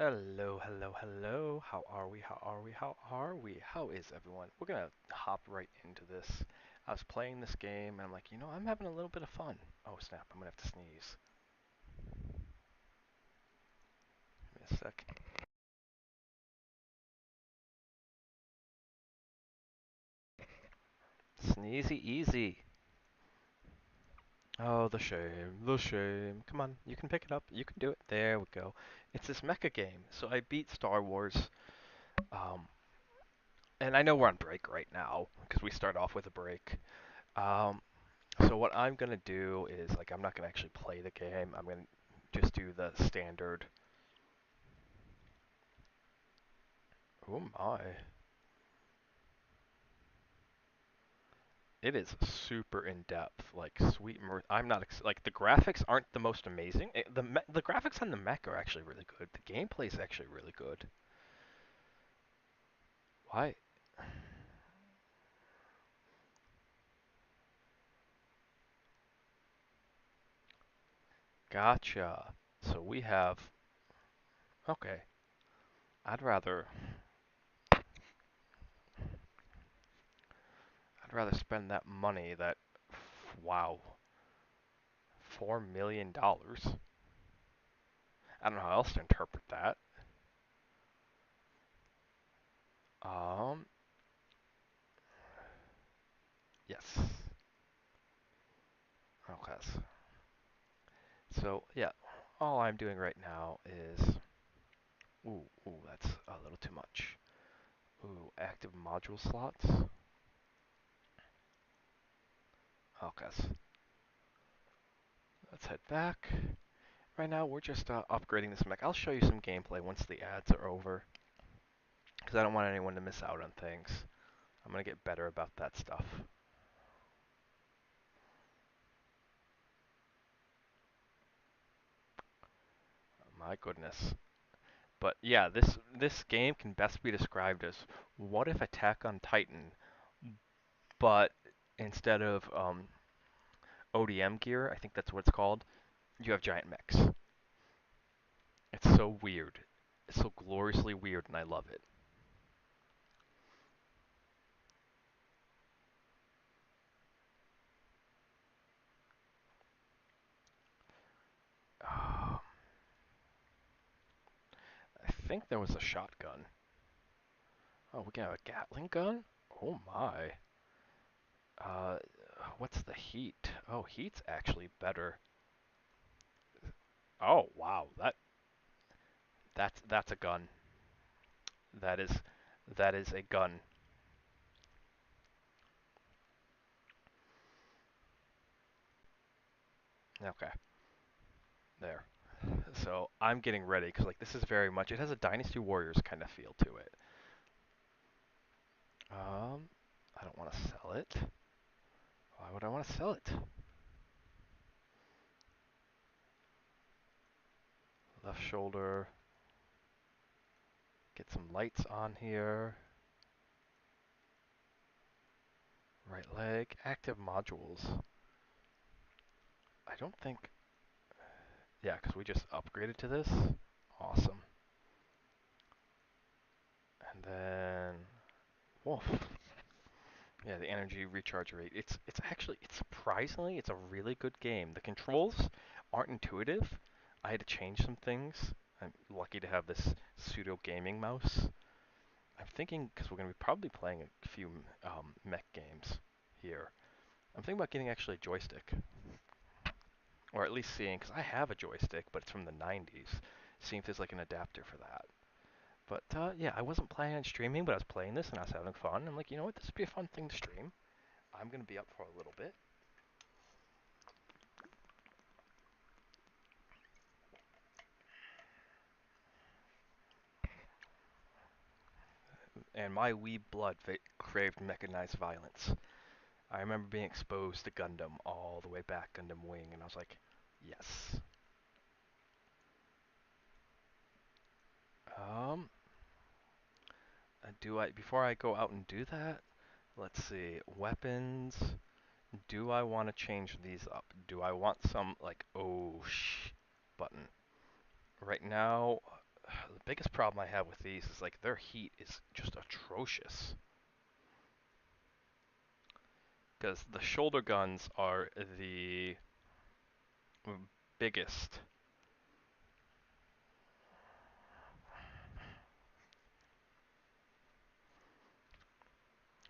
Hello, hello, hello. How are we? How are we? How are we? How is everyone? We're gonna hop right into this. I was playing this game and I'm like, I'm having a little bit of fun. Oh snap, I'm gonna have to sneeze. Give me a sec. Sneezy easy. Oh, the shame, the shame. Come on, you can pick it up. You can do it. There we go. It's this mecha game. So I beat Star Wars. Um, and I know we're on break right now because we start off with a break. Um, So what I'm gonna do is like I'm not gonna actually play the game. I'm gonna just do the standard. Oh my. It is super in depth, like sweet. I'm not like the graphics aren't the most amazing. The graphics on the mech are actually really good. The gameplay is actually really good. Why? Gotcha. So we have okay. I'd rather I'd rather spend that money that wow, $4 million. I don't know how else to interpret that. Um, yes. Okay. So yeah, all I'm doing right now is ooh, that's a little too much. Ooh, active module slots. Okay, let's head back. Right now we're just upgrading this mech. I'll show you some gameplay once the ads are over, because I don't want anyone to miss out on things. I'm gonna get better about that stuff. My goodness. But yeah, this game can best be described as what if Attack on Titan, but instead of ODM gear, I think that's what it's called, you have giant mechs. It's so weird. It's so gloriously weird, and I love it. I think there was a shotgun. Oh, we can have a Gatling gun? Oh my. Uh, what's the heat? Oh, heat's actually better. Oh wow, that's a gun. That is that is a gun. Okay, there. So I'm getting ready because like this is very much. It has a Dynasty Warriors kind of feel to it. I don't want to sell it. Why would I want to sell it? Left shoulder. Get some lights on here. Right leg. Active modules. I don't think. Yeah, because we just upgraded to this. Awesome. And then. Woof. Yeah, the energy recharge rate. It's surprisingly it's a really good game. The controls aren't intuitive. I had to change some things. I'm lucky to have this pseudo gaming mouse. I'm thinking because we're going to be probably playing a few mech games here. I'm thinking about getting actually a joystick, or at least seeing because I have a joystick, but it's from the 90s. Seeing if there's like an adapter for that. But yeah, I wasn't planning on streaming, but I was playing this and I was having fun. I'm like, you know what, this would be a fun thing to stream. I'm gonna be up for a little bit. And my wee blood craved mechanized violence. I remember being exposed to Gundam all the way back, Gundam Wing, and I was like, yes. Um, do I before I go out and do that? Let's see, weapons. Do I want to change these up? Do I want some like oh shh button? Right now, The biggest problem I have with these is like their heat is just atrocious. Because the shoulder guns are the biggest.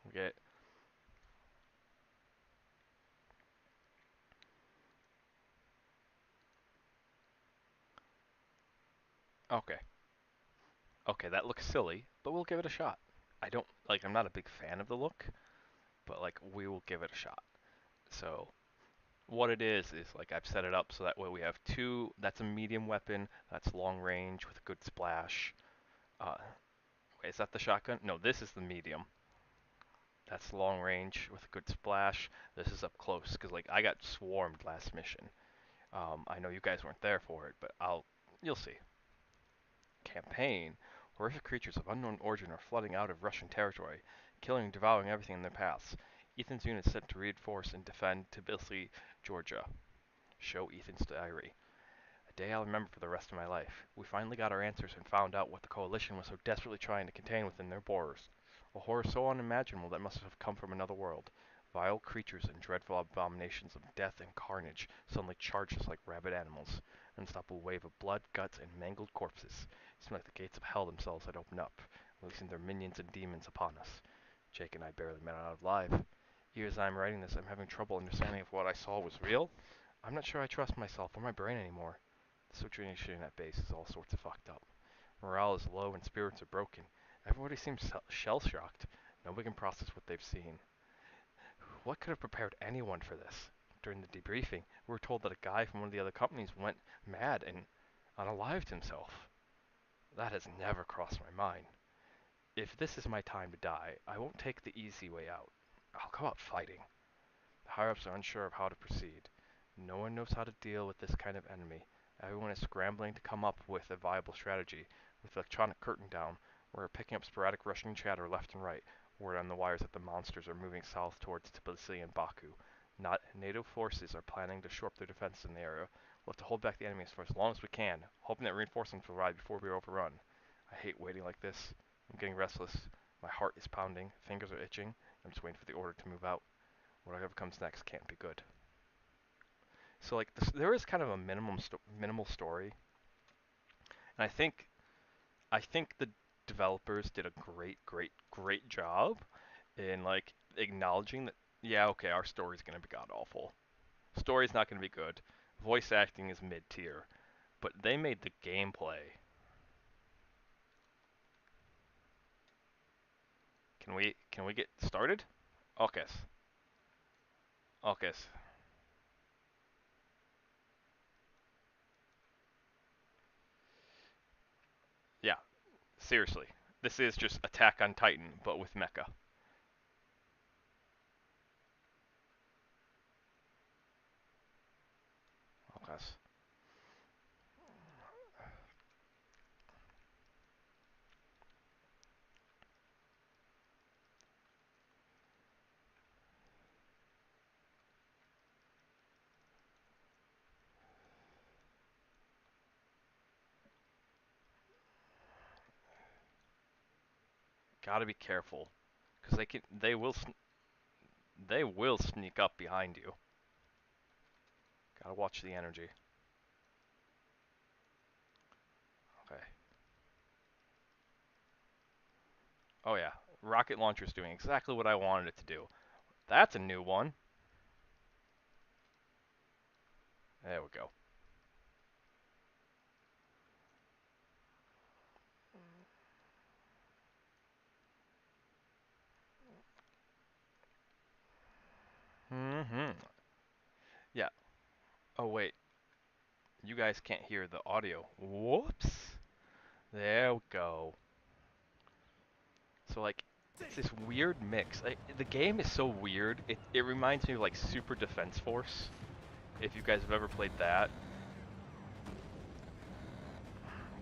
Okay. Okay. Okay, that looks silly, but we'll give it a shot. I'm not a big fan of the look, but like we will give it a shot. So what it is like I've set it up so that way we have two. That's a medium weapon. That's long range with a good splash. Uh, Wait, is that the shotgun? No, this is the medium. That's long range with a good splash. This is up close because like I got swarmed last mission. I know you guys weren't there for it, but you'll see. Campaign. Horrific creatures of unknown origin are flooding out of Russian territory, killing and devouring everything in their paths. Ethan's unit is sent to reinforce and defend Tbilisi, Georgia. Show Ethan's diary. A day I'll remember for the rest of my life. We finally got our answers and found out what the Coalition was so desperately trying to contain within their borders. A horror so unimaginable that must have come from another world. Vile creatures and dreadful abominations of death and carnage suddenly charged us like rabid animals. An unstoppable wave of blood, guts, and mangled corpses. It seemed like the gates of hell themselves had opened up, releasing their minions and demons upon us. Jake and I barely made it out alive. Even as I'm writing this, I'm having trouble understanding if what I saw was real. I'm not sure I trust myself or my brain anymore. The situation at base is all sorts of fucked up. Morale is low and spirits are broken. Everybody seems shell-shocked. Nobody can process what they've seen. What could have prepared anyone for this? During the debriefing, we were told that a guy from one of the other companies went mad and unalived himself. That has never crossed my mind. If this is my time to die, I won't take the easy way out. I'll go out fighting. The higher-ups are unsure of how to proceed. No one knows how to deal with this kind of enemy. Everyone is scrambling to come up with a viable strategy. With the electronic curtain down, we're picking up sporadic Russian chatter left and right. Word on the wires that the monsters are moving south towards Tbilisi and Baku. NATO forces are planning to shore up their defenses in the area. We'll have to hold back the enemies for as long as we can, hoping that reinforcements will arrive before we are overrun. I hate waiting like this. I'm getting restless. My heart is pounding, fingers are itching. I'm just waiting for the order to move out. Whatever comes next can't be good. So like there is kind of a minimal story, and I think the developers did a great job in like acknowledging that yeah, okay, our story's gonna be god awful. Story's not gonna be good. Voice acting is mid tier, but they made the gameplay. Can we get started? Okay. Okay. Yeah, seriously. This is just Attack on Titan, but with mecha. Okay. Gotta be careful, because they will sneak up behind you. Gotta watch the energy. Okay. Oh yeah, rocket launcher's doing exactly what I wanted it to do. That's a new one. There we go. Mm-hmm. Yeah. Oh wait, you guys can't hear the audio. Whoops. There we go. So like, it's this weird mix. The game is so weird. It reminds me of like Super Defense Force. If you guys have ever played that.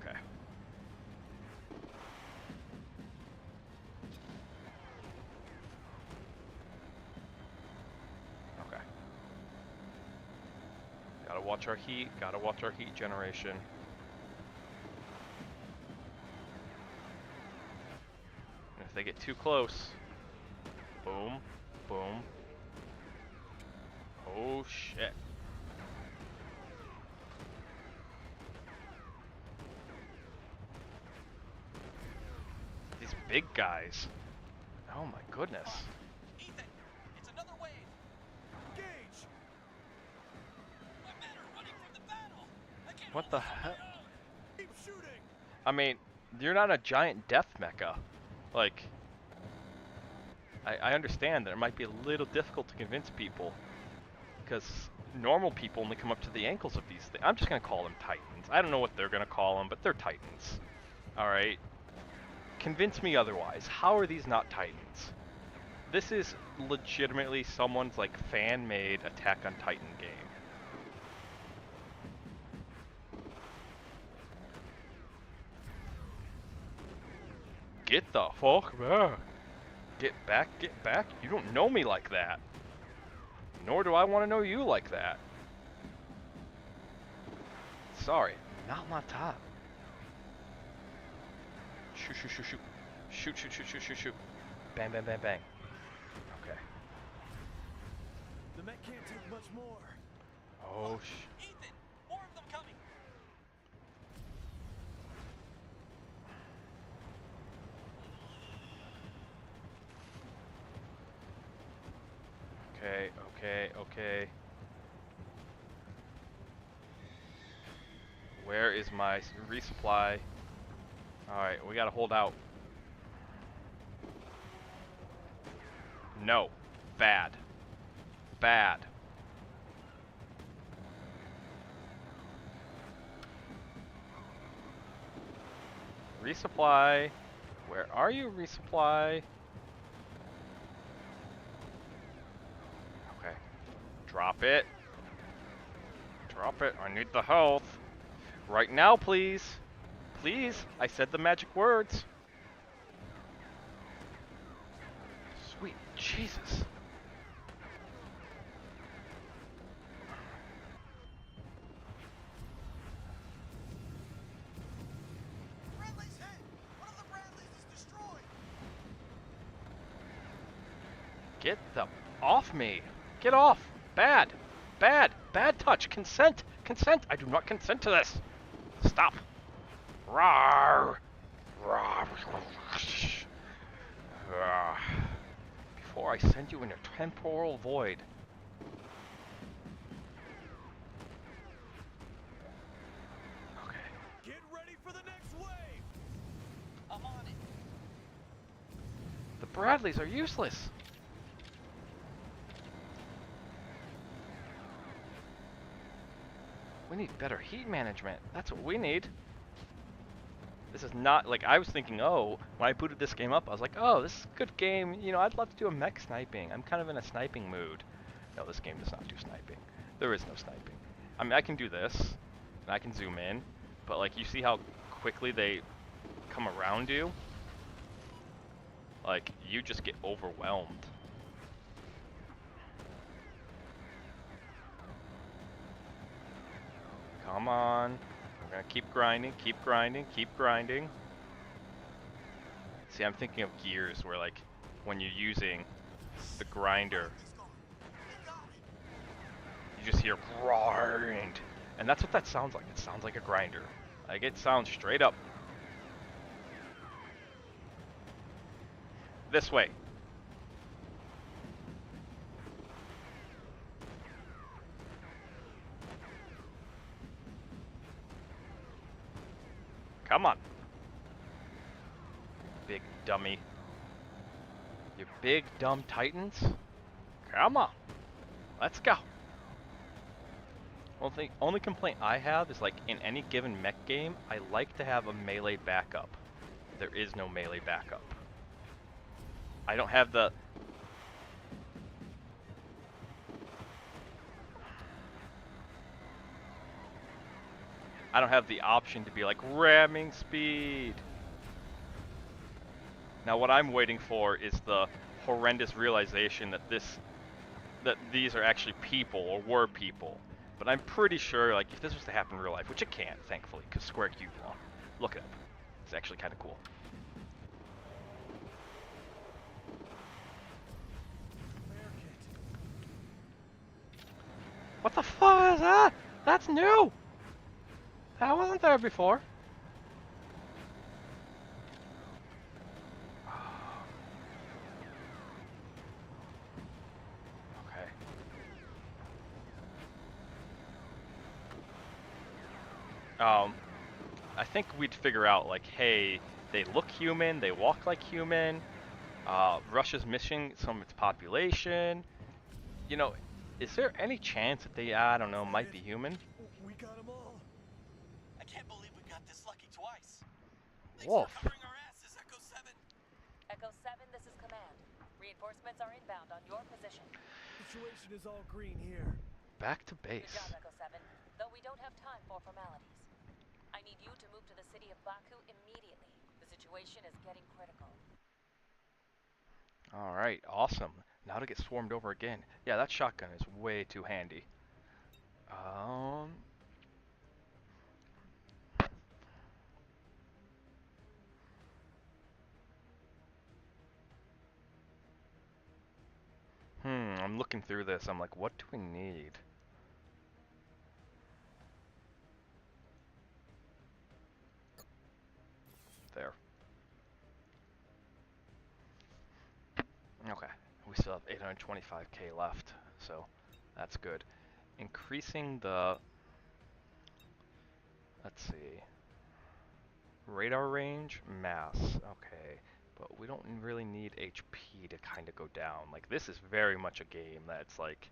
Okay. Okay. Gotta watch our heat. Gotta watch our heat generation. they get too close. Boom. Boom. Oh shit. These big guys. Oh my goodness. Ethan, it's another wave. Engage. My men are running from the battle. I can't What the hell? keep shooting. I mean, you're not a giant death mecha. Like, I understand that it might be a little difficult to convince people because normal people only come up to the ankles of these things. I'm just gonna call them Titans. I don't know what they're gonna call them, but they're Titans. All right. Convince me otherwise. How are these not Titans? This is legitimately someone's like fan-made Attack on Titan game. Get the fuck back. Get back, get back. You don't know me like that. Nor do I want to know you like that. Sorry, not on top. Shoot, shoot, shoot, shoot. Shoot, shoot, shoot, shoot, shoot, shoot. Bang, bang, bang, bang. Okay. The Met can't take much more. Oh, Ethan, more of them coming. Okay, okay, okay. Where is my resupply? Alright, we gotta hold out. No. Bad. Bad. Resupply. Where are you, resupply? Okay. Drop it. Drop it. I need the health. Right now, please. Please. I said the magic words. Sweet Jesus. Bradley's hit. One of the Bradleys is destroyed. Get the off me. Get off. Bad. Bad. Bad touch. Consent. Consent. I do not consent to this. Stop. Rawr. Rawr. Before I send you in a temporal void. Okay. Get ready for the next wave. I'm on it. The Bradleys are useless. We need better heat management. That's what we need. This is not, like, I was thinking, oh, when I booted this game up, I was like, oh, this is a good game. You know, I'd love to do a mech sniping. I'm kind of in a sniping mood. No, this game does not do sniping. There is no sniping. I mean, I can do this, and I can zoom in, but, like, you see how quickly they come around you? Like, you just get overwhelmed. Come on. We're gonna keep grinding, keep grinding, keep grinding. See, I'm thinking of gears where, like, when you're using the grinder, you just hear grind. And that's what that sounds like. It sounds like a grinder. Like, it sounds straight up. This way. Come on. Big dummy. You big dumb titans. Come on. Let's go. Only complaint I have is, like, in any given mech game, I like to have a melee backup. There is no melee backup. I don't have the... I don't have the option to be like, ramming speed. Now what I'm waiting for is the horrendous realization that these are actually people, or were people. But I'm pretty sure, like, if this was to happen in real life, which it can't, thankfully, because Square Cube law. Look it up. It's actually kind of cool. What the fuck is that? That's new! That wasn't there before. Okay. Um, I think we'd figure out, like, hey, they look human, they walk like human, Russia's missing some of its population. You know, is there any chance that they, I don't know, Did might it? be human? We got them all. I can't believe we got this lucky twice. Thanks for Wolf. covering our asses, Echo 7. Echo 7, this is Command. Reinforcements are inbound on your position. Situation is all green here. Back to Good job, base. Echo 7. Though we don't have time for formalities. I need you to move to the city of Baku immediately. The situation is getting critical. Alright, awesome. Now to get swarmed over again. Yeah, that shotgun is way too handy. Um, I'm looking through this. I'm like, what do we need? There. Okay. We still have 825k left, so that's good. Increasing the, let's see, radar range, mass. Okay, but we don't really need HP to kind of go down. Like, this is very much a game that's like,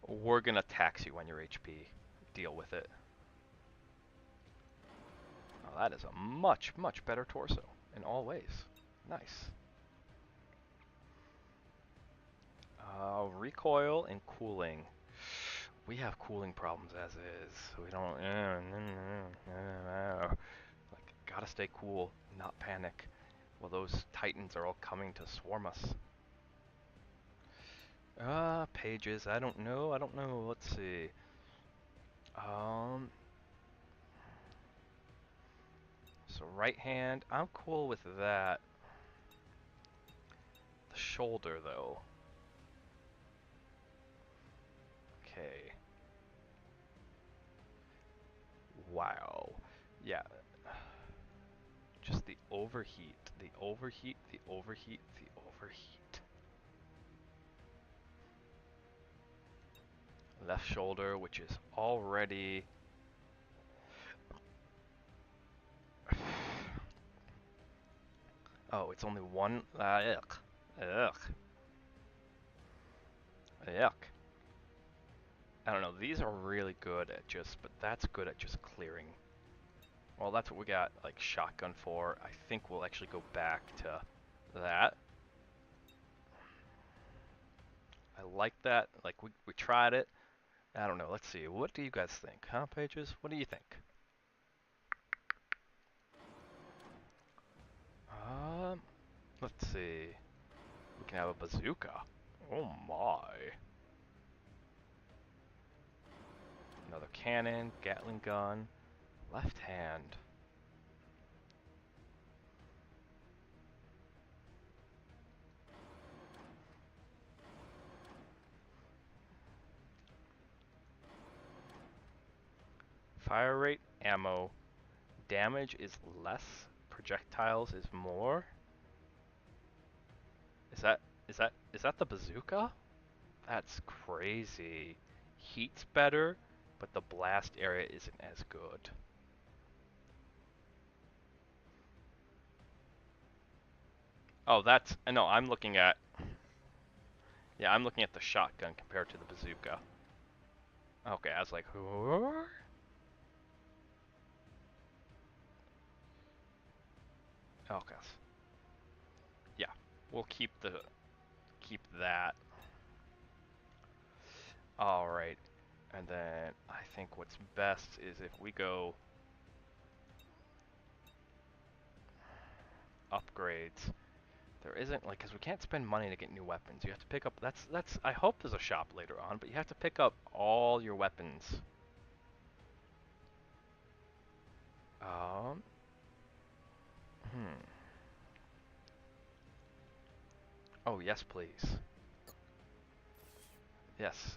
we're gonna tax you on your HP. Deal with it. Oh, that is a much, much better torso in all ways. Nice. Recoil and cooling. We have cooling problems as is. We don't. Like, gotta stay cool, not panic. Well, those titans are all coming to swarm us. Pages. I don't know. I don't know. Let's see. Um. So right hand. I'm cool with that. The shoulder, though. Okay. Wow. Yeah. Just the overheat. The overheat. The overheat. The overheat. Left shoulder, which is already. Oh, it's only one. Yuck. Yuck. Yuck. I don't know. These are really good at just, but that's good at just clearing. Well, that's what we got like shotgun for. I think we'll actually go back to that. I like that. Like we tried it. I don't know. Let's see. What do you guys think? Huh, Pages? What do you think? Um, let's see. We can have a bazooka. Oh my. Another cannon, Gatling gun, left hand. Fire rate, ammo. Damage is less. Projectiles is more. Is that is that the bazooka? That's crazy. Heat's better, but the blast area isn't as good. Oh, that's no. I'm looking at yeah. I'm looking at the shotgun compared to the bazooka. Okay, I was like, "Huh?" Okay, yeah. We'll keep that. All right, and then I think what's best is if we go upgrades. There isn't like because we can't spend money to get new weapons. You have to pick up. That's. I hope there's a shop later on, but you have to pick up all your weapons. Um. Hmm. Oh yes, please. Yes,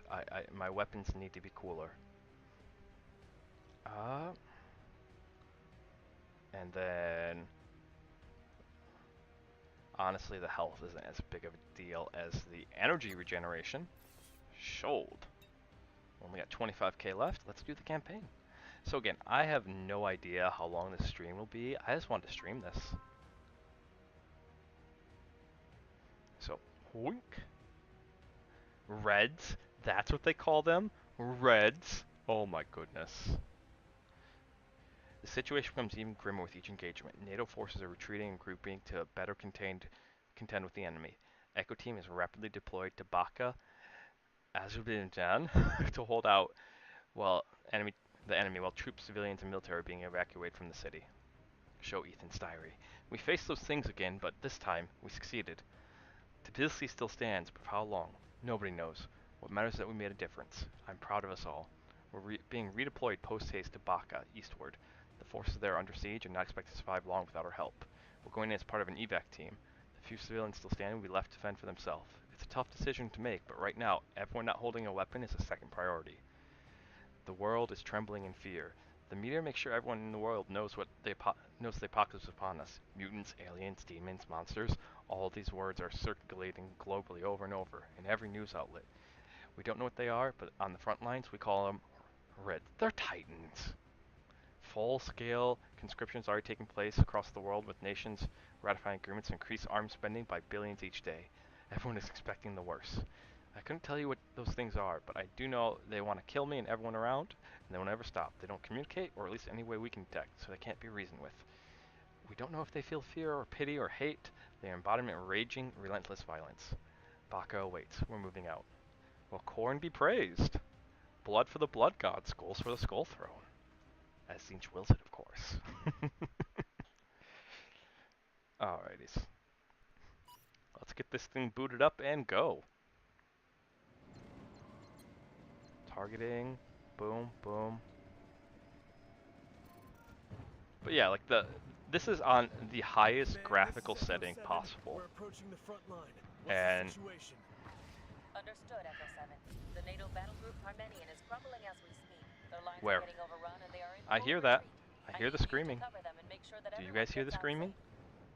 my weapons need to be cooler. Uh, and then honestly, the health isn't as big of a deal as the energy regeneration. Sold. Only got 25k left. Let's do the campaign. So again, I have no idea how long this stream will be. I just wanted to stream this. So, wink. Reds. That's what they call them? Reds. Oh my goodness. The situation becomes even grimmer with each engagement. NATO forces are retreating and grouping to better contend with the enemy. Echo Team is rapidly deployed to Baka, Azerbaijan, to hold out while the enemy, while troops, civilians, and military are being evacuated from the city. Show Ethan's diary. We faced those things again, but this time we succeeded. Tbilisi still stands, but for how long? Nobody knows. What matters is that we made a difference. I'm proud of us all. We're being redeployed post-haste to Baka, eastward. The forces there are under siege and not expected to survive long without our help. We're going in as part of an evac team. The few civilians still standing will be left to fend for themselves. It's a tough decision to make, but right now, everyone not holding a weapon is a second priority. The world is trembling in fear. The media makes sure everyone in the world knows the apocalypse is upon us. Mutants, aliens, demons, monsters. All these words are circulating globally over and over in every news outlet. We don't know what they are, but on the front lines we call them Red. They're Titans. Full-scale conscription is already taking place across the world, with nations ratifying agreements to increase arms spending by billions each day. Everyone is expecting the worst. I couldn't tell you what those things are, but I do know they want to kill me and everyone around, and they will never stop. They don't communicate, or at least any way we can detect, so they can't be reasoned with. We don't know if they feel fear or pity or hate. They are embodiment of raging, relentless violence. Baka awaits. We're moving out. Well, Khorne be praised. Blood for the blood god, skulls for the skull throne. As Zinch wills it, of course. Alrighties. Let's get this thing booted up and go. Targeting. Boom, boom. But yeah, like this is on the highest Command, graphical this is Echo setting 7. possible. We're approaching the front line. What's And the situation? Understood, Echo 7. The NATO battle group Parmenion is crumbling as we speak. Their lines where? are getting overrun and they are in I full hear that. retreat. I I hear need the you to screaming. cover them and make sure that Do you everyone guys hear the gets out screaming? safe.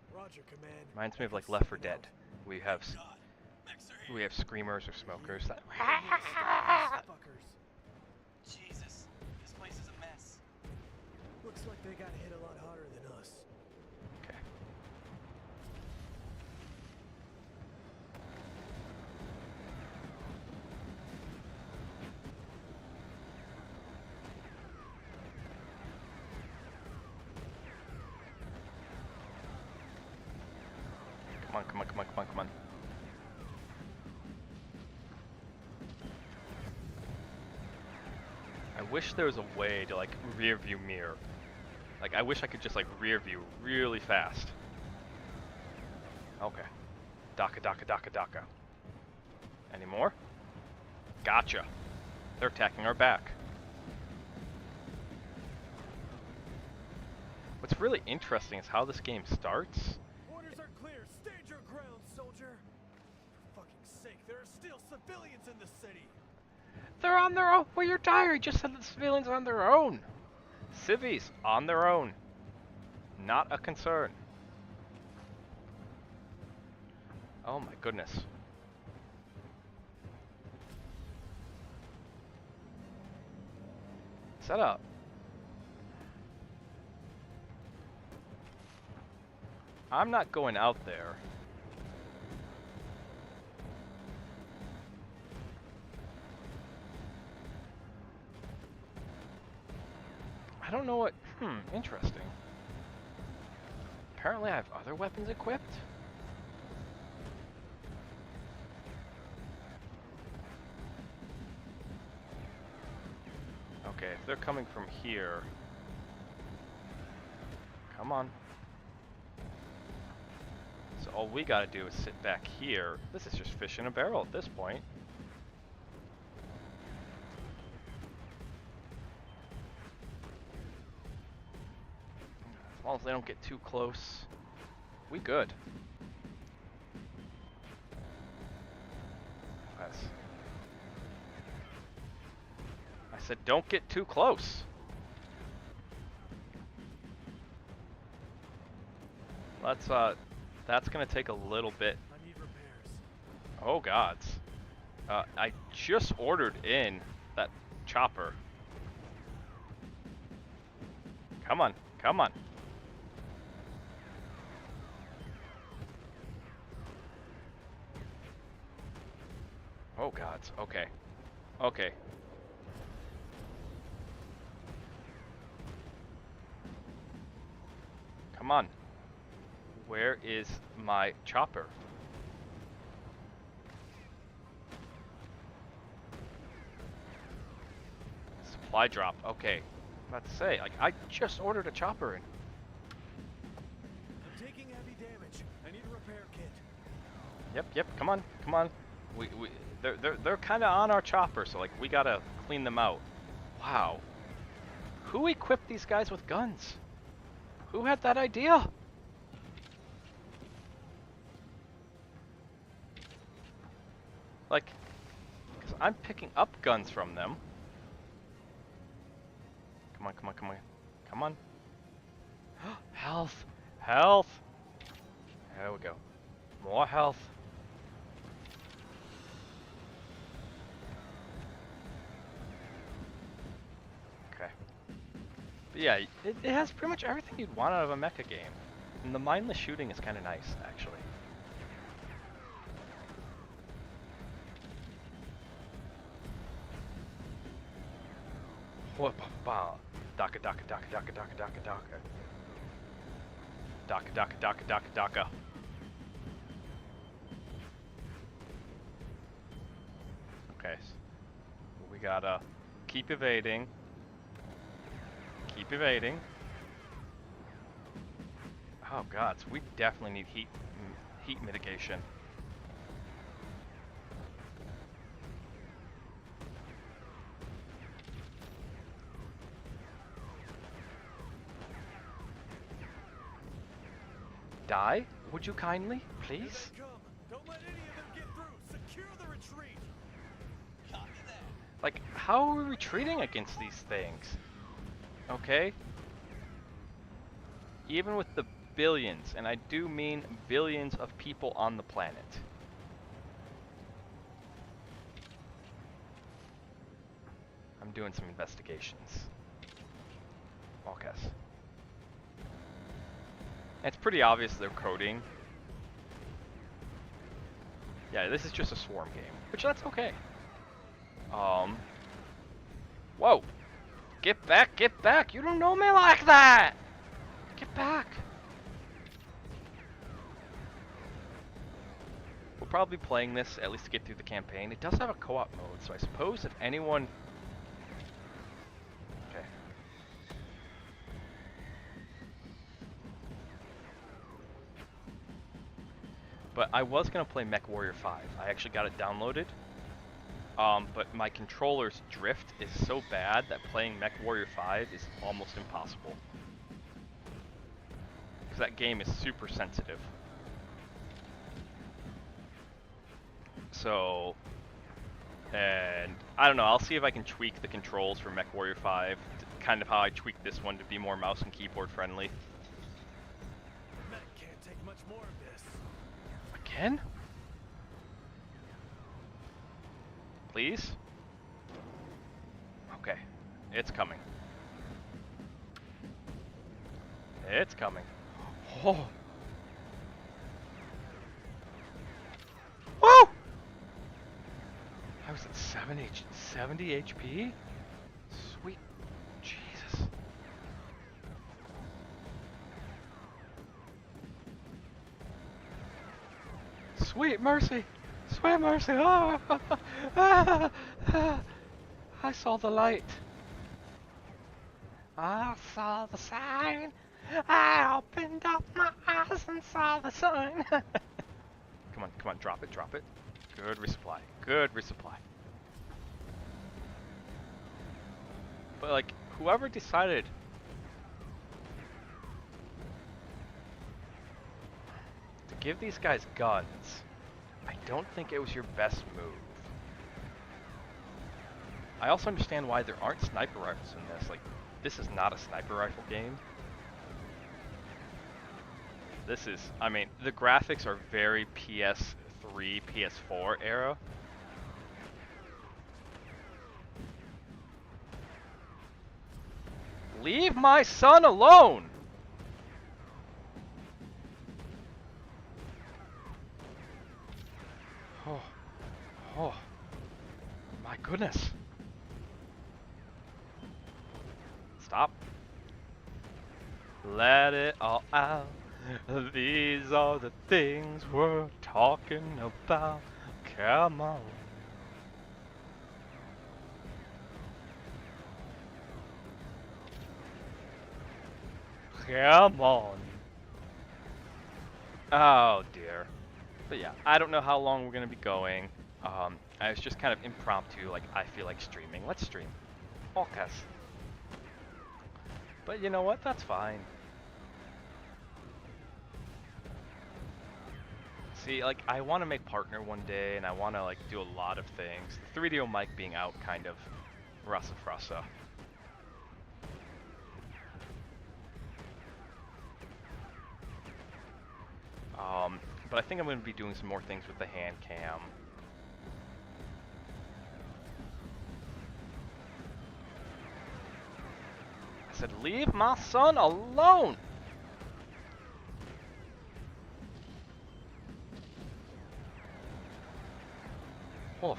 Roger, Command. Reminds me of Echo like Left 4 7 Dead. out. We have God, mechs are we here. have screamers or smokers that. We need to stop these fuckers. Jesus, this place is a mess. Looks like they got hit a lot harder than us. Okay. Come on, come on, come on, come on, come on. I wish there was a way to like rear view mirror. Like I wish I could just like rear view really fast. Okay. Daka, daka, daka, daka. Any more? Gotcha. They're attacking our back. What's really interesting is how this game starts. Orders are clear. Stand your ground, soldier. For fuck's sake, there are still civilians in the city. They're on their own. Well, your diary just said the civilians are on their own. Civies on their own. Not a concern. Oh my goodness. Set up. I'm not going out there. I don't know what. Interesting. Apparently I have other weapons equipped. Okay, if they're coming from here. Come on. So all we gotta do is sit back here. This is just fish in a barrel at this point. As long as they don't get too close, we good. Yes. said don't get too close. Let's, that's gonna take a little bit. I need repairs. Oh gods. I just ordered in that chopper. Come on, come on. Oh gods, okay. Okay. Come on. Where is my chopper? Supply drop, okay. I'm about to say, like, I just ordered a chopper in. I'm taking heavy damage. I need a repair kit. Yep, come on, come on. They're kind of on our chopper, so like we gotta clean them out. Wow. Who equipped these guys with guns? Who had that idea? Like, because I'm picking up guns from them. Come on, come on, come on. Come on. Health! Health! There we go. More health. Okay. But yeah, it has pretty much everything you'd want out of a mecha game. And the mindless shooting is kind of nice, actually. What? Daka daka daka daka daka daka daka. Daka daka daka daka daka. Okay. We gotta keep evading. Keep evading. Oh god, so we definitely need heat mitigation. Die? Would you kindly? Here Please? they come. Don't let any of them get through. Secure the retreat. Copy that. Like, how are we retreating against these things? Okay? Even with the billions, and I do mean billions of people on the planet. I'm doing some investigations. Okay. It's pretty obvious they're coding. Yeah, this is just a swarm game, which that's okay. Whoa! Get back, get back! You don't know me like that! Get back! We'll probably be playing this at least to get through the campaign. It does have a co-op mode, so I suppose if anyone... Okay. But I was going to play Mech Warrior 5. I actually got it downloaded. But my controller's drift is so bad that playing Mech Warrior 5 is almost impossible. Because that game is super sensitive. So, and I don't know, I'll see if I can tweak the controls for Mech Warrior 5, kind of how I tweaked this one to be more mouse and keyboard friendly. Mech can't take much more of this. Again? Please? Okay, it's coming. It's coming. Oh! Woo! I was at 70 HP? Sweet Jesus. Sweet mercy! Sweet mercy! Oh! I saw the light. I saw the sign. I opened up my eyes and saw the sign. Come on, drop it, drop it. Good resupply, good resupply. But like, whoever decided to give these guys guns, I don't think it was your best move. I also understand why there aren't sniper rifles in this. Like, this is not a sniper rifle game. This is, I mean, the graphics are very PS3, PS4 era. Leave my son alone! Oh, oh, my goodness. Stop. Let it all out. These are the things we're talking about. Come on. Come on. Oh dear. But yeah, I don't know how long we're gonna be going. I was just kind of impromptu, like I feel like streaming. Let's stream. Okay. But you know what? That's fine. See, like I want to make partner one day, and I want to like do a lot of things. The 3DO mic being out, kind of, russa frussa. But I think I'm going to be doing some more things with the hand cam. I said, leave my son alone! Oof.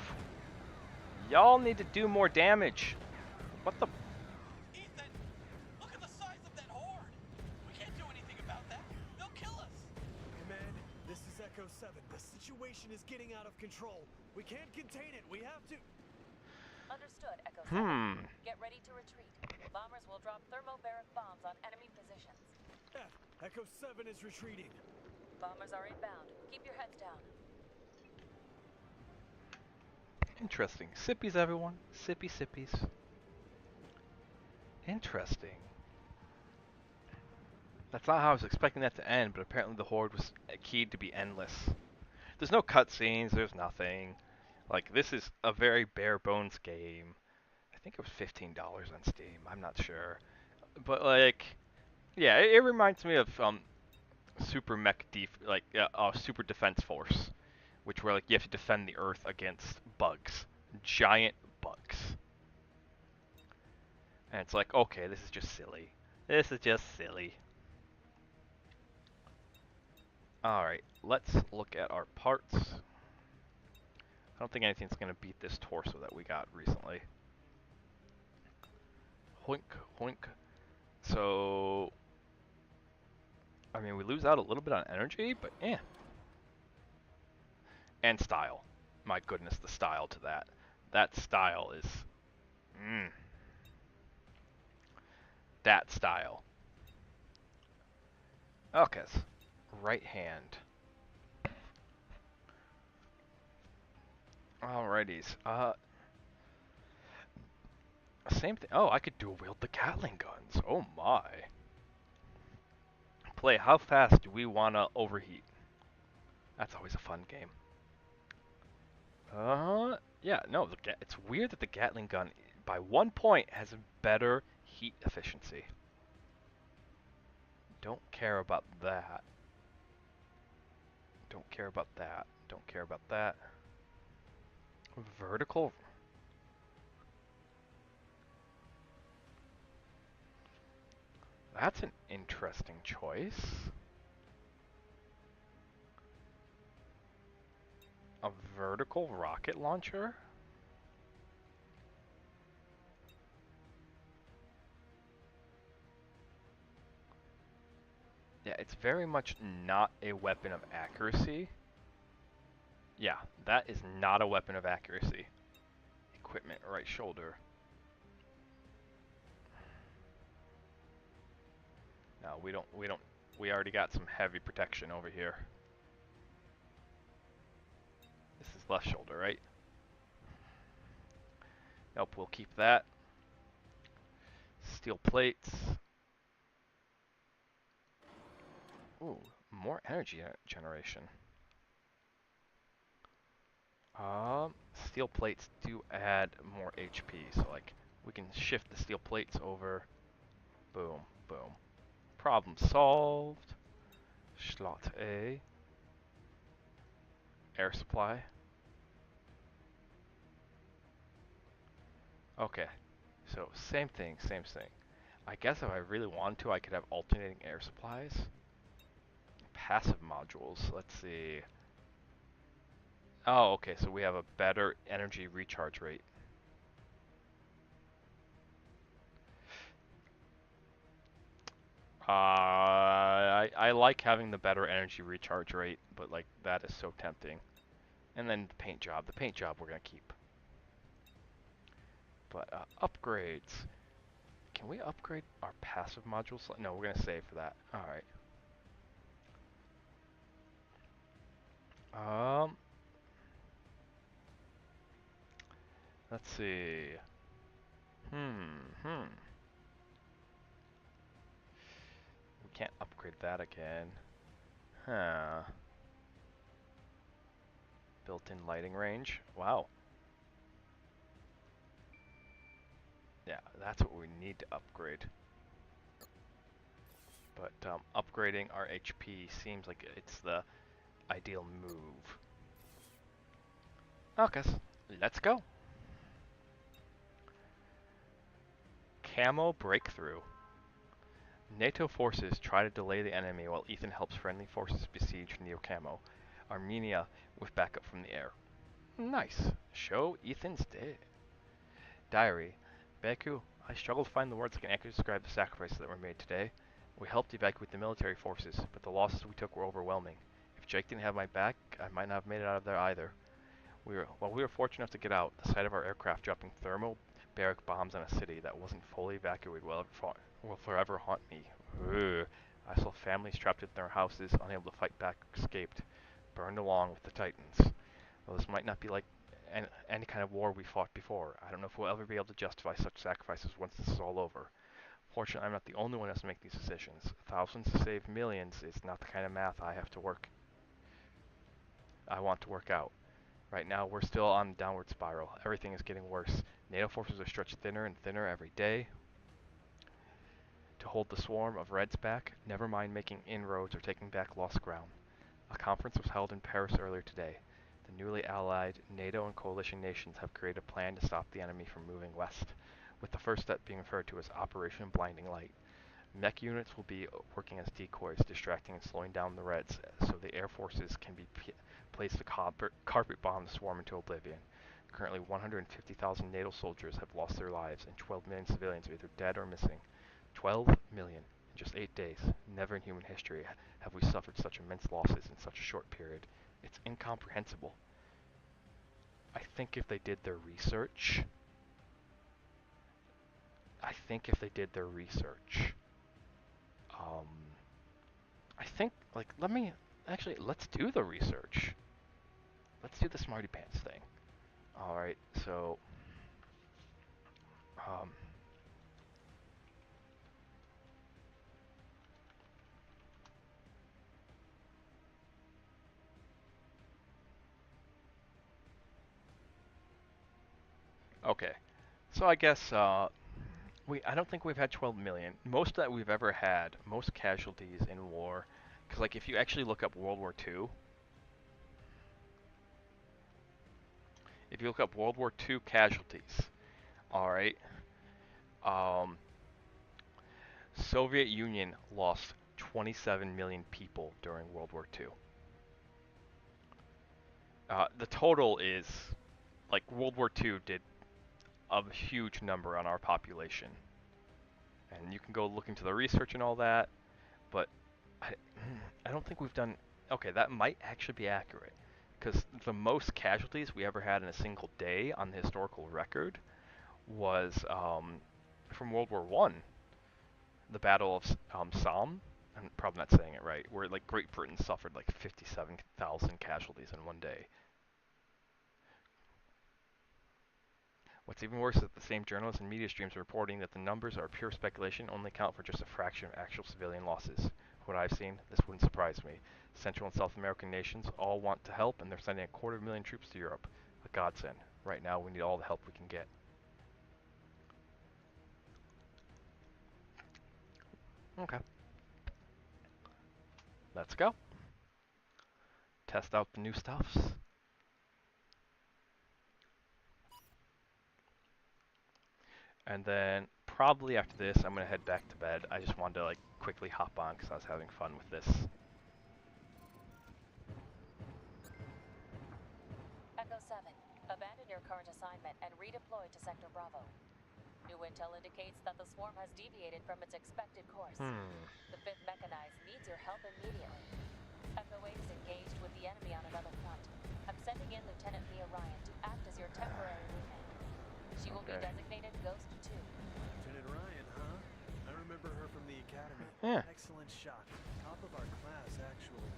Y'all need to do more damage. What the? Ethan, look at the size of that horde. We can't do anything about that. They'll kill us. Command, this is Echo 7. The situation is getting out of control. We can't contain it. We have to... Understood, Echo 7. Get ready to retreat. Bombers will drop thermobaric bombs on enemy positions. F, Echo 7 is retreating. Bombers are inbound. Keep your heads down. Interesting. Sippies, everyone. Sippy sippies. Interesting. That's not how I was expecting that to end, but apparently the horde was keyed to be endless. There's no cutscenes, there's nothing. Like, this is a very bare bones game. I think it was $15 on Steam, I'm not sure. But, like, yeah, it reminds me of Super Super Defense Force, which where, like, you have to defend the Earth against bugs. Giant bugs. And it's like, okay, this is just silly. This is just silly. Alright, let's look at our parts. I don't think anything's going to beat this torso that we got recently. Hoink, hoink. So, I mean, we lose out a little bit on energy, but yeah. And style. My goodness, the style to that. That style is... That style. Okay, right hand. Alrighties. Same thing. Oh, I could dual wield the Gatling guns. Oh my. Play, how fast do we want to overheat? That's always a fun game. Yeah, no, it's weird that the Gatling gun, by 1 point, has a better heat efficiency. Don't care about that. Don't care about that. Don't care about that. Vertical? That's an interesting choice. A vertical rocket launcher? Yeah, it's very much not a weapon of accuracy. Yeah, that is not a weapon of accuracy. Equipment, right shoulder. No, we already got some heavy protection over here. This is left shoulder, right? Nope, we'll keep that. Steel plates. Ooh, more energy generation. Steel plates do add more HP, so like we can shift the steel plates over. Boom, boom. Problem solved. Slot A. Air supply. Okay, so same thing, same thing. I guess if I really wanted to, I could have alternating air supplies. Passive modules, let's see. Oh, okay, so we have a better energy recharge rate. I like having the better energy recharge rate, but like that is so tempting. And then the paint job. The paint job we're gonna keep. But upgrades. Can we upgrade our passive modules? No, we're gonna save for that. All right. Um, let's see. Hmm. We can't upgrade that again. Huh. Built-in lighting range. Wow. Yeah, that's what we need to upgrade. But upgrading our HP seems like it's the ideal move. Okay, let's go. Camo breakthrough. NATO forces try to delay the enemy while Ethan helps friendly forces besiege Neo Camo. Armenia with backup from the air. Nice. Show Ethan's day. Diary. Baku, I struggle to find the words that can accurately describe the sacrifices that were made today. We helped evacuate the military forces, but the losses we took were overwhelming. If Jake didn't have my back, I might not have made it out of there either. While we were fortunate enough to get out, the sight of our aircraft dropping thermobaric bombs on a city that wasn't fully evacuated will forever haunt me. Ugh. I saw families trapped in their houses, unable to fight back, escaped, burned along with the Titans. Well, this might not be like any kind of war we fought before. I don't know if we'll ever be able to justify such sacrifices once this is all over. Fortunately, I'm not the only one who has to make these decisions. Thousands to save millions is not the kind of math I want to work out. Right now, we're still on the downward spiral. Everything is getting worse. NATO forces are stretched thinner and thinner every day to hold the swarm of Reds back, never mind making inroads or taking back lost ground. A conference was held in Paris earlier today. The newly allied NATO and coalition nations have created a plan to stop the enemy from moving west, with the first step being referred to as Operation Blinding Light. Mech units will be working as decoys, distracting and slowing down the Reds, so the air forces can be placed to carpet bomb the swarm into oblivion. Currently, 150,000 NATO soldiers have lost their lives, and 12 million civilians are either dead or missing. 12 million in just 8 days. Never in human history have we suffered such immense losses in such a short period. It's incomprehensible. I think if they did their research, I think if they did their research, um, I think, like, let's do the research. Let's do the Smarty Pants thing. Alright, so, um, okay. So I guess, I don't think we've had 12 million. Most that we've ever had, most casualties in war, because, like, if you actually look up World War II, if you look up World War II casualties, alright, um, Soviet Union lost 27 million people during World War II. The total is, like, World War II did a huge number on our population. And you can go look into the research and all that, but I, I don't think we've done. Okay, that might actually be accurate, because the most casualties we ever had in a single day on the historical record was from World War One, the Battle of Somme. I'm probably not saying it right. Where like Great Britain suffered like 57,000 casualties in one day. What's even worse is that the same journalists and media streams are reporting that the numbers are pure speculation, only account for just a fraction of actual civilian losses. From what I've seen, this wouldn't surprise me. Central and South American nations all want to help, and they're sending 250,000 troops to Europe. godsend. Right now, we need all the help we can get. Okay. Let's go. Test out the new stuffs. And then probably after this, I'm gonna head back to bed. I just wanted to like quickly hop on because I was having fun with this. Echo 7, abandon your current assignment and redeploy to Sector Bravo. New intel indicates that the swarm has deviated from its expected course. The 5th Mechanized needs your help immediately. Echo 8 is engaged with the enemy on another front. I'm sending in Lieutenant Mia Ryan to act as your temporary wingman. She will be designated Ghost 2. Lieutenant Ryan, huh? I remember her from the academy. Yeah. Excellent shot. Top of our class, actually.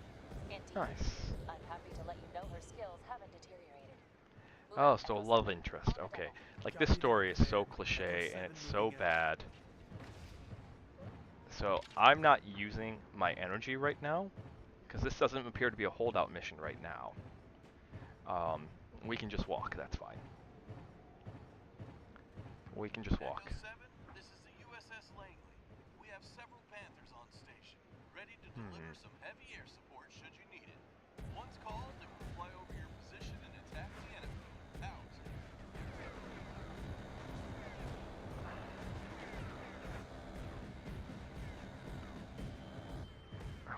Indeed. Nice. I'm happy to let you know her skills haven't deteriorated. Oh, so love interest. Okay. Like, this story is so cliche and it's so bad. So, I'm not using my energy right now, because this doesn't appear to be a holdout mission right now. We can just walk, that's fine. We can just walk. Echo 7, this is the USS Langley. We have several Panthers on station, ready to deliver some heavy air support should you need it. Once called, they will fly over your position and attack the enemy. Out.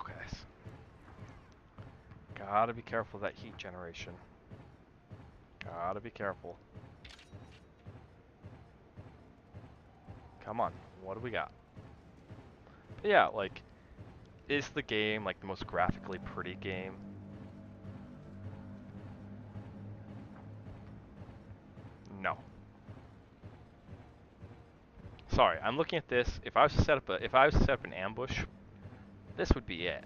Okay. Gotta be careful of that heat generation. Gotta be careful. Come on, what do we got? But yeah, like, is the game like the most graphically pretty game? No. Sorry, I'm looking at this. If I was to set up an ambush, this would be it.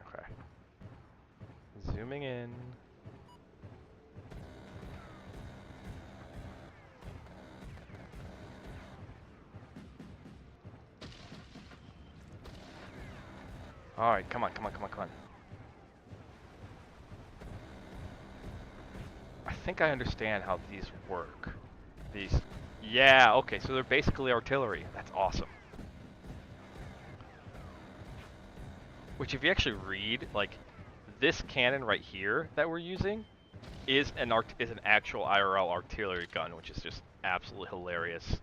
Okay. Zooming in. Alright, come on, come on, come on, come on. I think I understand how these work. These... Yeah, okay, so they're basically artillery. That's awesome. Which, if you actually read, like, this cannon right here that we're using is an actual IRL artillery gun, which is just absolutely hilarious.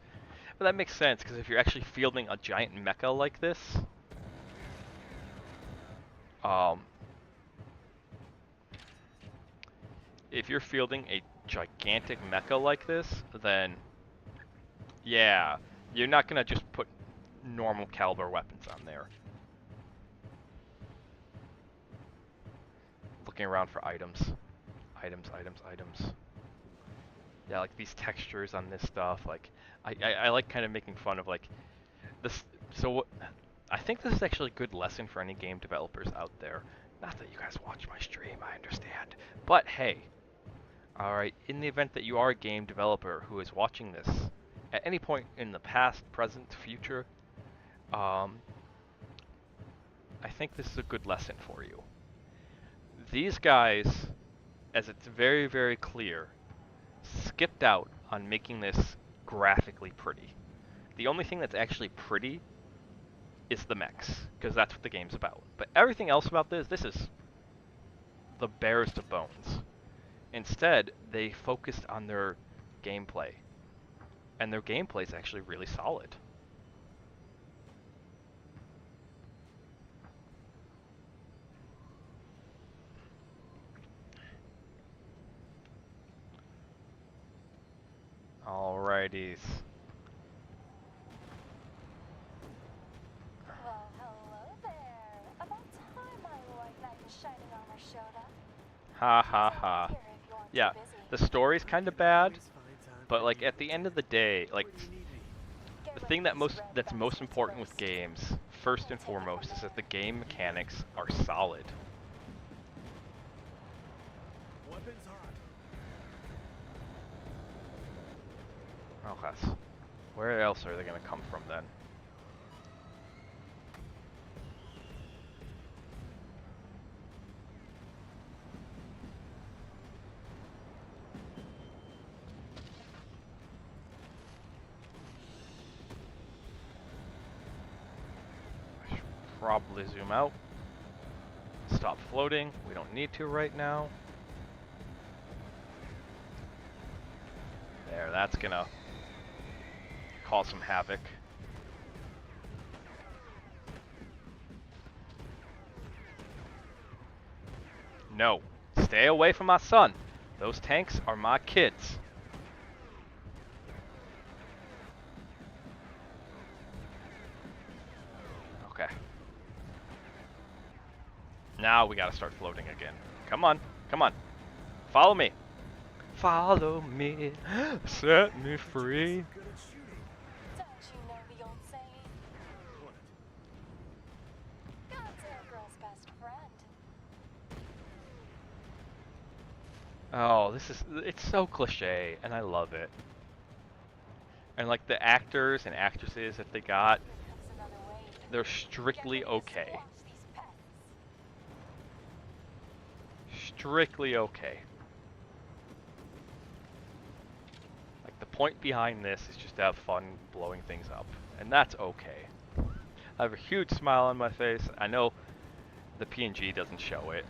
But that makes sense, because if you're actually fielding a giant mecha like this, if you're fielding a gigantic mecha like this, then yeah, you're not gonna just put normal caliber weapons on there. Looking around for items. Items, items, items. Yeah, like these textures on this stuff, like, I like kind of making fun of, like, this, so what, I think this is actually a good lesson for any game developers out there. Not that you guys watch my stream, I understand. But hey, alright, in the event that you are a game developer who is watching this, at any point in the past, present, future, I think this is a good lesson for you. These guys, as it's very, very clear, skipped out on making this graphically pretty. The only thing that's actually pretty is the mechs, because that's what the game's about. But everything else about this is the barest of bones. Instead, they focused on their gameplay. And their gameplay is actually really solid. Alrighties. Well, hello there. About time my white knight in shining armor showed up. Ha ha ha. Yeah, the story's kind of bad, but like at the end of the day, like the thing that's most important with games, first and foremost, is that the game mechanics are solid. Weapons hot. Okay. Where else are they gonna come from then? probably zoom out. Stop floating. We don't need to right now. There, that's gonna cause some havoc. No. Stay away from my son. Those tanks are my kids. Okay. Now we gotta start floating again. Come on. Come on. Follow me. Follow me. Set me free. Good at shooting. Don't you know the old saying? What? God's a girl's best friend. Oh, it's so cliche, and I love it. And like the actors and actresses that they got, Here comes another wave. they're Get strictly ready to okay. squash these pests. Strictly okay. Like the point behind this is just to have fun blowing things up, and that's okay. I have a huge smile on my face. I know the PNG doesn't show it.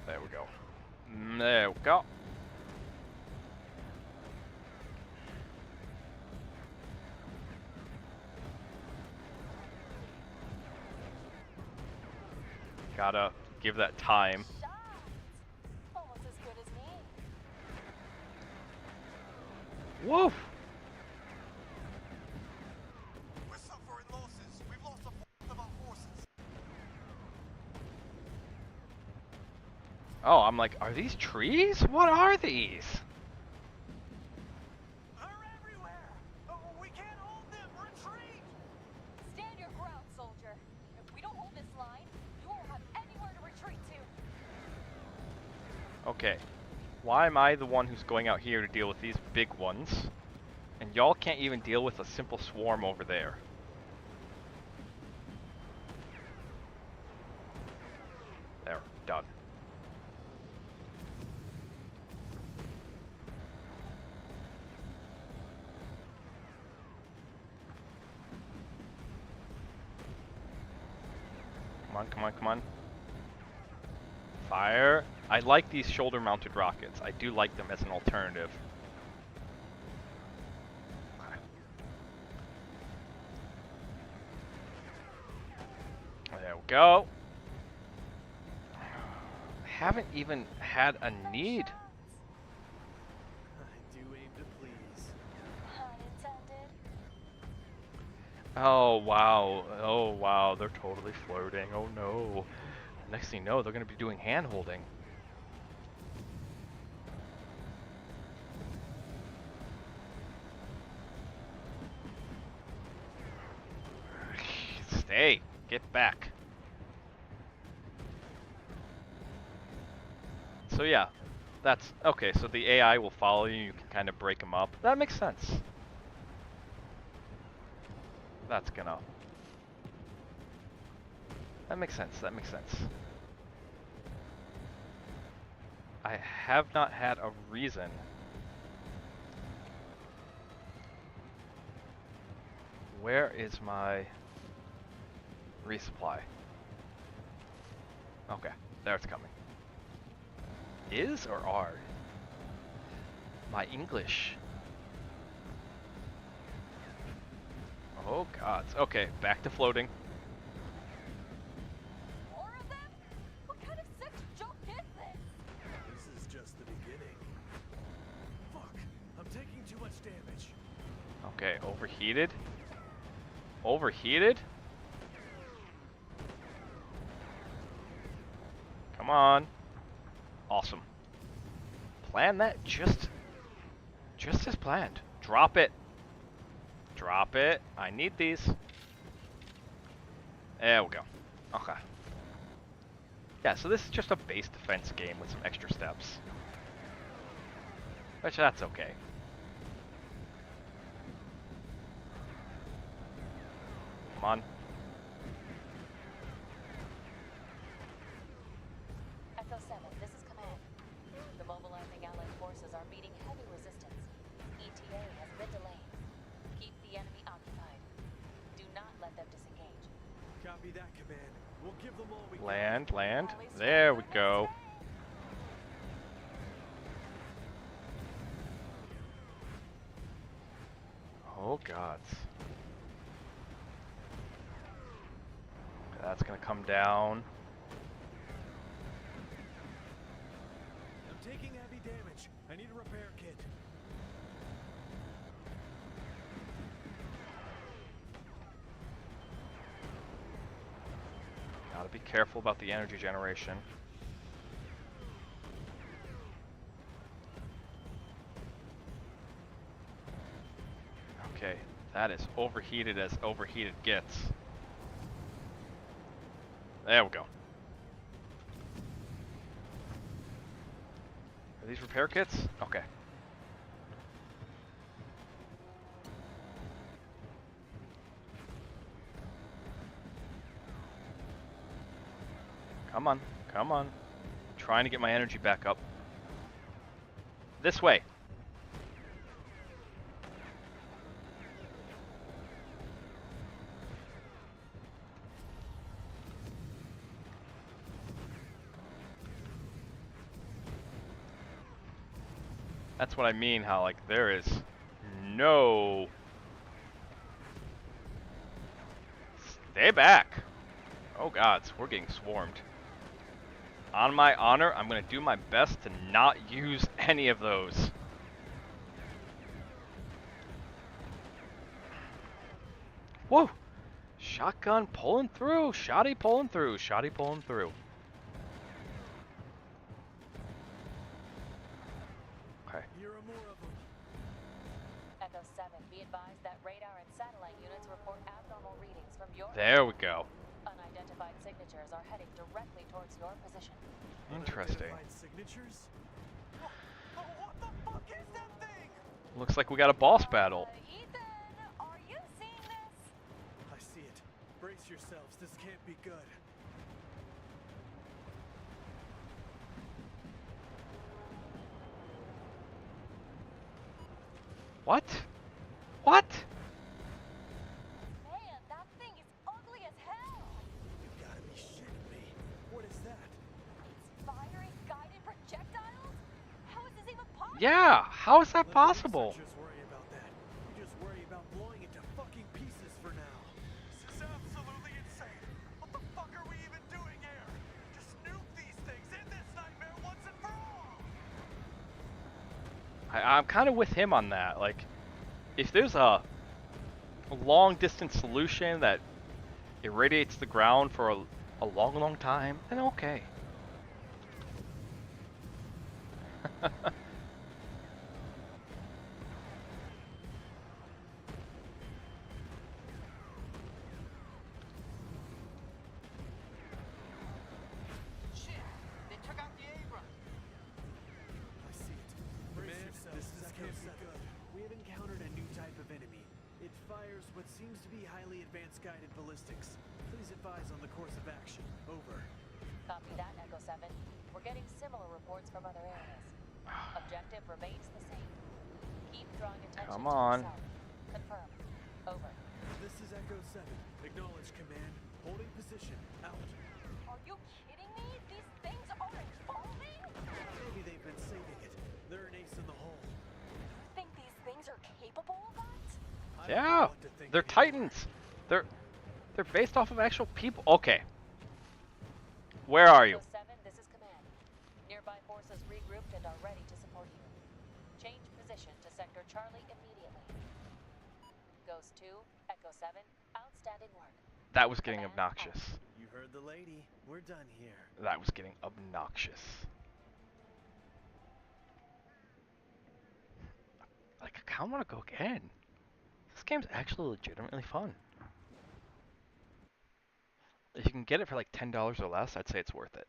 There we go. There we go. Gotta give that time. Shots! Almost as good as me. Woof! We're suffering losses. We've lost a fourth of our forces. Oh, I'm like, are these trees? What are these? They're everywhere. We can't hold them. Retreat. Stand your ground, soldier. If we don't hold this line, you won't have anywhere to retreat to. Okay. Why am I the one who's going out here to deal with these big ones? And y'all can't even deal with a simple swarm over there. There, done. Come on, come on, come on. Fire. I like these shoulder-mounted rockets. I do like them as an alternative. Okay. There we go. Haven't even had a need. Shots. I do aim to please. Pun intended. Oh wow. Oh wow. They're totally floating. Oh no. Next thing you know, they're going to be doing hand holding. Stay. Get back. So yeah, that's okay. So the AI will follow you. You can kind of break them up. That makes sense. That's gonna. That makes sense. That makes sense. I have not had a reason. Where is my resupply? Okay, there it's coming. Is or are? My English. Oh gods. Okay, back to floating. More of them? What kind of sick joke is this? This is just the beginning. Fuck. I'm taking too much damage. Okay, overheated. Overheated? Come on. Awesome. Plan that just as planned. Drop it. Drop it. I need these. There we go. Okay. Yeah, so this is just a base defense game with some extra steps. Which that's okay. Come on. Echo 7, this is command. The mobilizing Allied forces are meeting heavy resistance. Copy that, Command. We'll give them all we got. Land, land. At least There we're we good go. today. Oh gods. That's gonna come down. I'm taking heavy damage. I need a repair kit. Gotta be careful about the energy generation. Okay, that is overheated as overheated gets. There we go. Are these repair kits? Okay. Come on, come on. Trying to get my energy back up. This way. That's what I mean, how like there is no... Stay back. Oh gods, we're getting swarmed. On my honor, I'm gonna do my best to not use any of those. Whoa! Shotgun pulling through, shoddy pulling through, shoddy pulling through. Okay. Here are more of them. Echo 7, be advised that radar and satellite units report abnormal readings from your... There we go. Unidentified signatures are heading directly towards your position. Interesting. Unidentified signatures? Oh, what the fuck is that thing? Looks like we got a boss battle. Ethan, are you seeing this? I see it. Brace yourselves. This can't be good. What? What? Man, that thing is ugly as hell. You gotta be shitting me. What is that? It's firing guided projectiles? How is this even possible? Yeah, how is that Let the possible? researchers worry about that. You just worry about blowing it to fucking pieces for now. This is absolutely insane. What the fuck are we even doing here? Just nuke these things. End this nightmare once and for all. I'm kind of with him on that. Like, if there's a long distance solution that irradiates the ground for a long, long time, then okay. Shit, they took out the Abrams. I see it. Brace yourselves. This can't be good. We have encountered a new type of enemy. It fires what seems to be highly advanced guided ballistics. Please advise on the course of action. Over. Copy that, Echo 7. We're getting similar reports from other areas. Objective remains the same. Keep drawing attention Come to on. yourself. Confirm. Over. This is Echo 7. Acknowledge command. Holding position. Out. Are you kidding me? These things are evolving? Maybe they've been saving it. They're an ace in the hole. You think these things are capable of that? I don't know Yeah, what to think they're anymore. titans. They're based off of actual people. Okay. Where are you? Echo 7, this is command. Nearby forces regrouped and are ready to support you. Change position to sector Charlie immediately. Ghost 2, Echo 7, outstanding work. That was getting Command obnoxious. You heard the lady. We're done here. That was getting obnoxious. Like, I kind of want to go again. This game's actually legitimately fun. If you can get it for like $10 or less, I'd say it's worth it.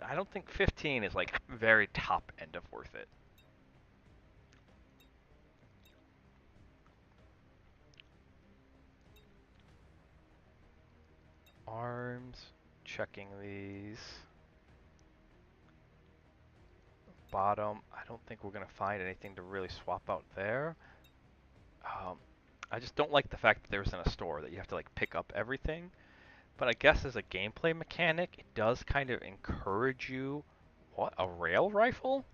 I don't think 15 is like very top end of worth it. Arms, checking these. Bottom, I don't think we're gonna find anything to really swap out there. I just don't like the fact that there isn't a store that you have to like pick up everything. But I guess as a gameplay mechanic, it does kind of encourage you. What, a rail rifle?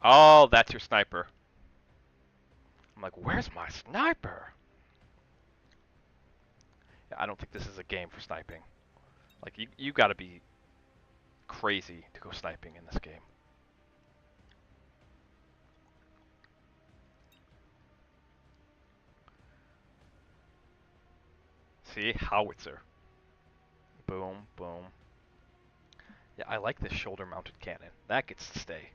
Oh, that's your sniper. I'm like, where's my sniper? Yeah, I don't think this is a game for sniping. Like, you gotta be crazy to go sniping in this game. See? Howitzer. Boom, boom. Yeah, I like this shoulder-mounted cannon. That gets to stay.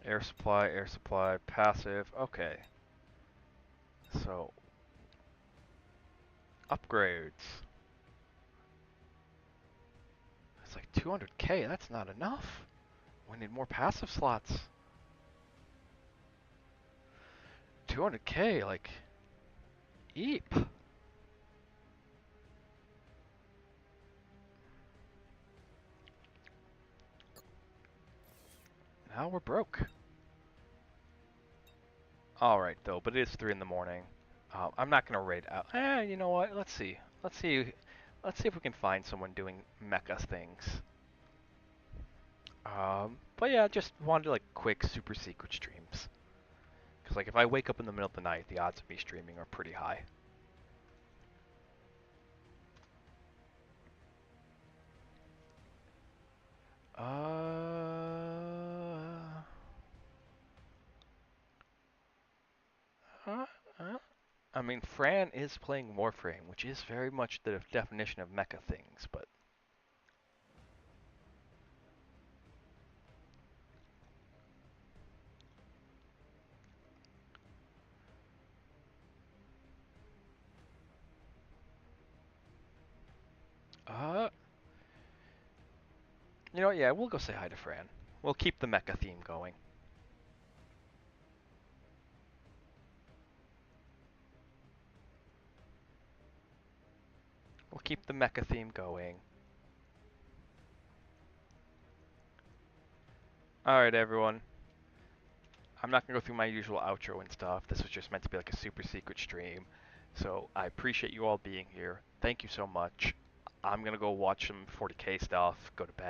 Air supply, passive. Okay. So, upgrades. It's like 200k, that's not enough. We need more passive slots. 200k, like, eep. Now we're broke. Alright, though, but it is 3 in the morning. I'm not gonna raid out. You know what? Let's see. Let's see. Let's see if we can find someone doing mecha things. But yeah, just want to do like quick super secret streams. Cause like if I wake up in the middle of the night, the odds of me streaming are pretty high. Uh, uh, I mean, Fran is playing Warframe, which is very much the definition of mecha things, but uh, you know, yeah, we'll go say hi to Fran. We'll keep the mecha theme going. We'll keep the mecha theme going. Alright, everyone. I'm not going to go through my usual outro and stuff. This was just meant to be like a super secret stream. So I appreciate you all being here. Thank you so much. I'm going to go watch some 40k stuff, go to bed.